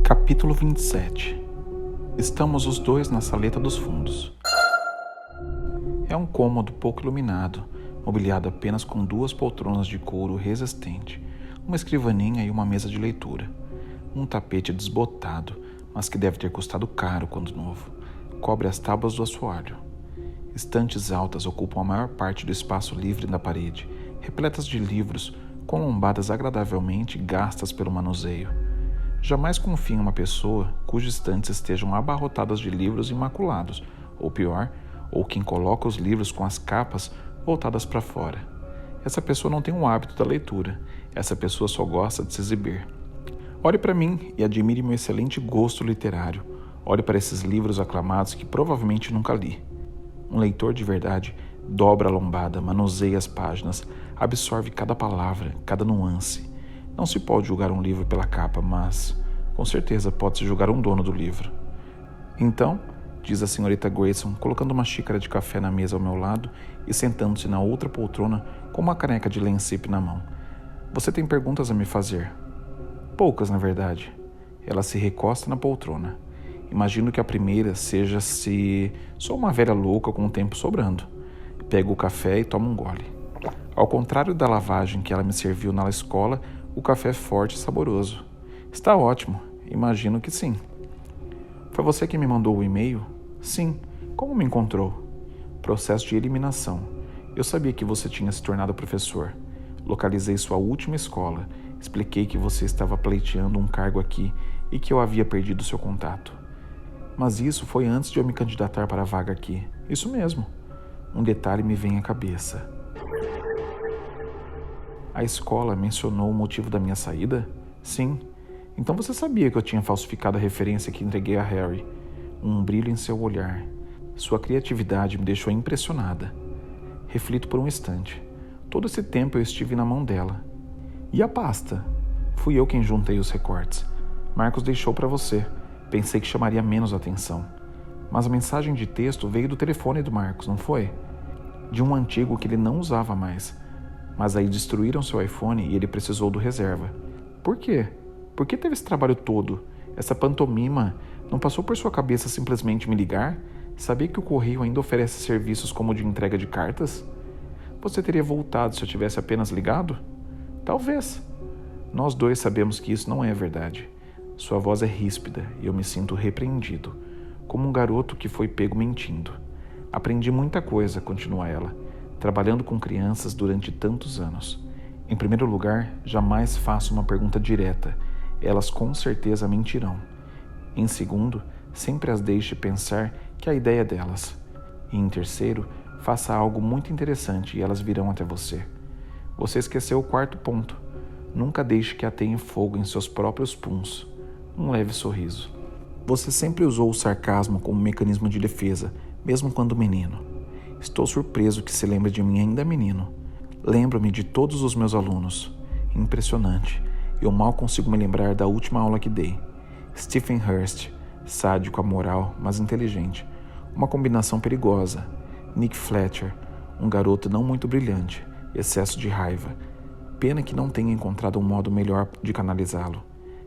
Capítulo 27. Estamos os dois na saleta dos fundos. É um cômodo pouco iluminado, mobiliado apenas com 2 poltronas de couro resistente, uma escrivaninha e uma mesa de leitura. Um tapete desbotado, mas que deve ter custado caro quando novo, cobre as tábuas do assoalho. Estantes altas ocupam a maior parte do espaço livre da parede, repletas de livros, com lombadas agradavelmente gastas pelo manuseio. Jamais confie em uma pessoa cujas estantes estejam abarrotadas de livros imaculados, ou pior, ou quem coloca os livros com as capas voltadas para fora. Essa pessoa não tem o hábito da leitura, essa pessoa só gosta de se exibir. Olhe para mim e admire meu excelente gosto literário. Olhe para esses livros aclamados que provavelmente nunca li. Um leitor de verdade dobra a lombada, manuseia as páginas, absorve cada palavra, cada nuance. Não se pode julgar um livro pela capa, mas, com certeza, pode-se julgar um dono do livro. Então, diz a senhorita Grayson, colocando uma xícara de café na mesa ao meu lado e sentando-se na outra poltrona com uma caneca de Lensip na mão. Você tem perguntas a me fazer? Poucas, na verdade. Ela se recosta na poltrona. Imagino que a primeira seja se sou uma velha louca com o tempo sobrando. Pego o café e tomo um gole. Ao contrário da lavagem que ela me serviu na escola, o café é forte e saboroso. Está ótimo. Imagino que sim. Foi você que me mandou o e-mail? Sim. Como me encontrou? Processo de eliminação. Eu sabia que você tinha se tornado professor. Localizei sua última escola. Expliquei que você estava pleiteando um cargo aqui e que eu havia perdido seu contato. Mas isso foi antes de eu me candidatar para a vaga aqui. Isso mesmo. Um detalhe me vem à cabeça. A escola mencionou o motivo da minha saída? Sim. Então você sabia que eu tinha falsificado a referência que entreguei a Harry. Um brilho em seu olhar. Sua criatividade me deixou impressionada. Reflito por um instante. Todo esse tempo eu estive na mão dela. E a pasta? Fui eu quem juntei os recortes. Marcos deixou para você. Pensei que chamaria menos atenção. Mas a mensagem de texto veio do telefone do Marcos, não foi? De um antigo que ele não usava mais. Mas aí destruíram seu iPhone e ele precisou do reserva. Por quê? Por que teve esse trabalho todo? Essa pantomima? Não passou por sua cabeça simplesmente me ligar? Sabia que o correio ainda oferece serviços como de entrega de cartas? Você teria voltado se eu tivesse apenas ligado? Talvez. Nós dois sabemos que isso não é verdade. Sua voz é ríspida e eu me sinto repreendido, como um garoto que foi pego mentindo. Aprendi muita coisa, continua ela, trabalhando com crianças durante tantos anos. Em primeiro lugar, jamais faço uma pergunta direta. Elas com certeza mentirão. Em segundo, sempre as deixe pensar que a ideia é delas. E em terceiro, faça algo muito interessante e elas virão até você. Você esqueceu o 4º ponto. Nunca deixe que ateie fogo em seus próprios puns. Um leve sorriso. Você sempre usou o sarcasmo como mecanismo de defesa, mesmo quando menino. Estou surpreso que se lembre de mim ainda menino. Lembro-me de todos os meus alunos. Impressionante. Eu mal consigo me lembrar da última aula que dei. Stephen Hurst, sádico, amoral, mas inteligente. Uma combinação perigosa. Nick Fletcher, um garoto não muito brilhante, excesso de raiva. Pena que não tenha encontrado um modo melhor de canalizá-lo.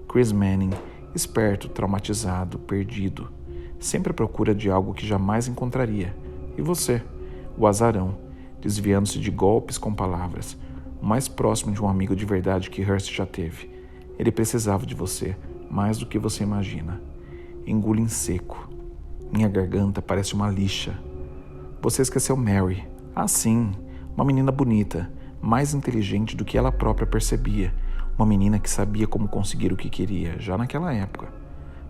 Chris Manning, esperto, traumatizado, perdido. Sempre à procura de algo que jamais encontraria. E você, o azarão, desviando-se de golpes com palavras, o mais próximo de um amigo de verdade que Hurst já teve. Ele precisava de você, mais do que você imagina. Engulo em seco. Minha garganta parece uma lixa. Você esqueceu Mary. Ah, sim, uma menina bonita, mais inteligente do que ela própria percebia. Uma menina que sabia como conseguir o que queria, já naquela época.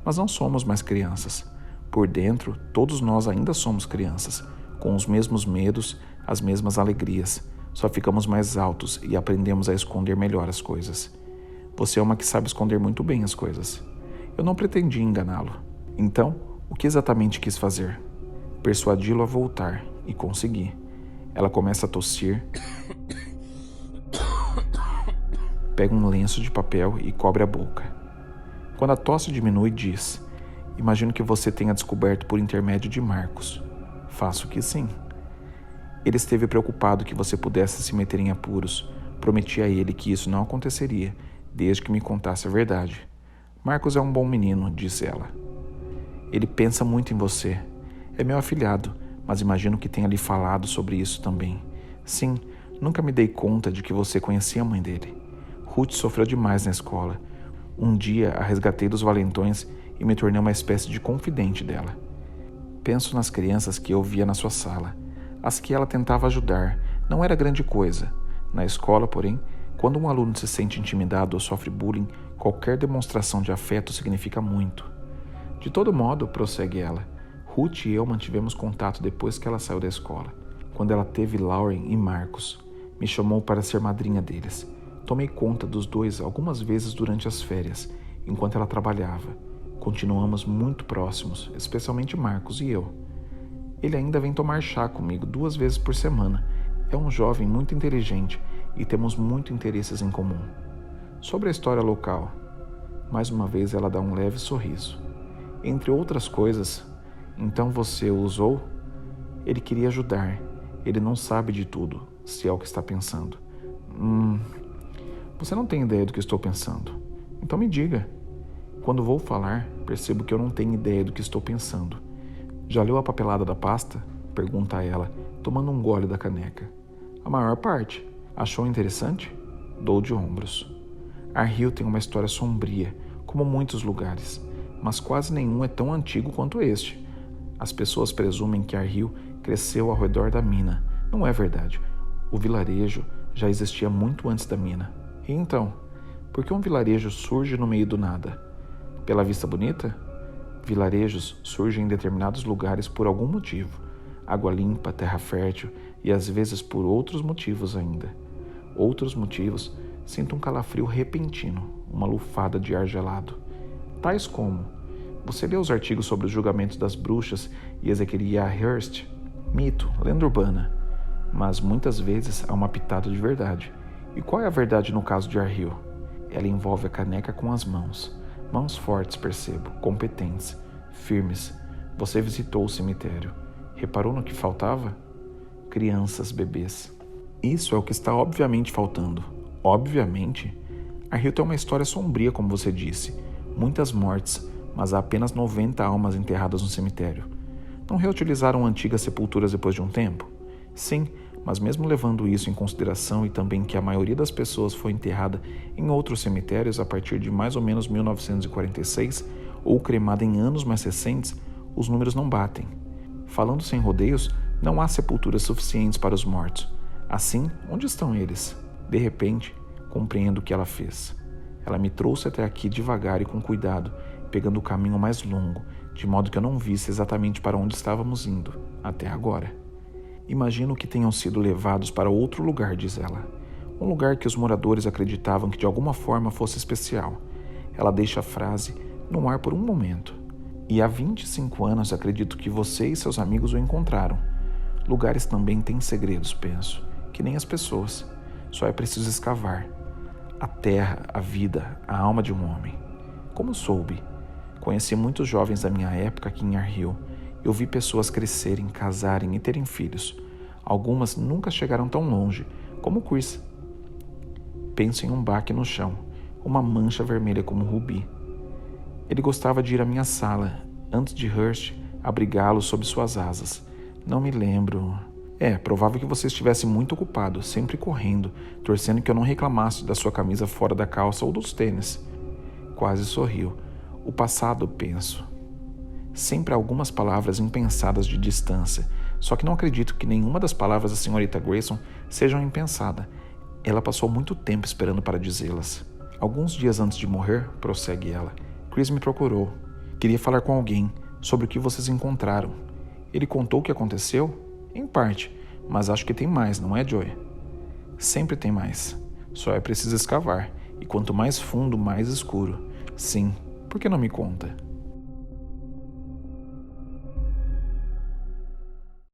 Mas não somos mais crianças. Por dentro, todos nós ainda somos crianças, com os mesmos medos, as mesmas alegrias. Só ficamos mais altos e aprendemos a esconder melhor as coisas. Você é uma que sabe esconder muito bem as coisas. Eu não pretendia enganá-lo. Então, o que exatamente quis fazer? Persuadi-lo a voltar, e consegui. Ela começa a tossir, pega um lenço de papel e cobre a boca. Quando a tosse diminui, diz: imagino que você tenha descoberto por intermédio de Marcos. Faço que sim. Ele esteve preocupado que você pudesse se meter em apuros. Prometi a ele que isso não aconteceria, desde que me contasse a verdade. Marcos é um bom menino, disse ela. Ele pensa muito em você. É meu afilhado, mas imagino que tenha lhe falado sobre isso também. Sim, nunca me dei conta de que você conhecia a mãe dele. Ruth sofreu demais na escola. Um dia a resgatei dos valentões e me tornei uma espécie de confidente dela. Penso nas crianças que eu via na sua sala. As que ela tentava ajudar. Não era grande coisa. Na escola, porém, quando um aluno se sente intimidado ou sofre bullying, qualquer demonstração de afeto significa muito. De todo modo, prossegue ela, Ruth e eu mantivemos contato depois que ela saiu da escola. Quando ela teve Lauren e Marcos, me chamou para ser madrinha deles. Tomei conta dos dois algumas vezes durante as férias, enquanto ela trabalhava. Continuamos muito próximos, especialmente Marcos e eu. Ele ainda vem tomar chá comigo 2 vezes por semana. É um jovem muito inteligente e temos muitos interesses em comum. Sobre a história local, mais uma vez ela dá um leve sorriso. Entre outras coisas, então você o usou? Ele queria ajudar. Ele não sabe de tudo, se é o que está pensando. Você não tem ideia do que estou pensando. Então me diga. Quando vou falar, percebo que eu não tenho ideia do que estou pensando. Já leu a papelada da pasta? Pergunta ela, tomando um gole da caneca. A maior parte. Achou interessante? Dou de ombros. Arhill tem uma história sombria, como muitos lugares, mas quase nenhum é tão antigo quanto este. As pessoas presumem que Arhill cresceu ao redor da mina. Não é verdade. O vilarejo já existia muito antes da mina. E então, por que um vilarejo surge no meio do nada? Pela vista bonita? Vilarejos surgem em determinados lugares por algum motivo. Água limpa, terra fértil e às vezes por outros motivos ainda. Outros motivos, sinto um calafrio repentino, uma lufada de ar gelado. Tais como: você lê os artigos sobre os julgamentos das bruxas e Ezequiel Hurst? Mito, lenda urbana. Mas muitas vezes há uma pitada de verdade. E qual é a verdade no caso de Arhill? Ela envolve a caneca com as mãos. Mãos fortes, percebo, competentes, firmes. Você visitou o cemitério. Reparou no que faltava? Crianças, bebês. Isso é o que está obviamente faltando. Obviamente? Arhill tem uma história sombria, como você disse. Muitas mortes, mas há apenas 90 almas enterradas no cemitério. Não reutilizaram antigas sepulturas depois de um tempo? Sim, mas mesmo levando isso em consideração e também que a maioria das pessoas foi enterrada em outros cemitérios a partir de mais ou menos 1946 ou cremada em anos mais recentes, os números não batem. Falando sem rodeios, não há sepulturas suficientes para os mortos. Assim, onde estão eles? De repente, compreendo o que ela fez. Ela me trouxe até aqui devagar e com cuidado, pegando o caminho mais longo, de modo que eu não visse exatamente para onde estávamos indo, até agora. Imagino que tenham sido levados para outro lugar, diz ela. Um lugar que os moradores acreditavam que de alguma forma fosse especial. Ela deixa a frase no ar por um momento. E há 25 anos acredito que você e seus amigos o encontraram. Lugares também têm segredos, penso, que nem as pessoas. Só é preciso escavar. A terra, a vida, a alma de um homem. Como soube? Conheci muitos jovens da minha época aqui em Arhill. Eu vi pessoas crescerem, casarem e terem filhos. Algumas nunca chegaram tão longe, como Chris. Penso em um baque no chão, uma mancha vermelha como um rubi. Ele gostava de ir à minha sala, antes de Hurst abrigá-lo sob suas asas. Não me lembro. É provável que você estivesse muito ocupado, sempre correndo, torcendo que eu não reclamasse da sua camisa fora da calça ou dos tênis. Quase sorriu. O passado, penso. Sempre há algumas palavras impensadas de distância, só que não acredito que nenhuma das palavras da senhorita Grayson sejam impensada. Ela passou muito tempo esperando para dizê-las. Alguns dias antes de morrer, prossegue ela, Chris me procurou. Queria falar com alguém sobre o que vocês encontraram. Ele contou o que aconteceu? Em parte, mas acho que tem mais, não é, Joey? Sempre tem mais. Só é preciso escavar, e quanto mais fundo, mais escuro. Sim, por que não me conta?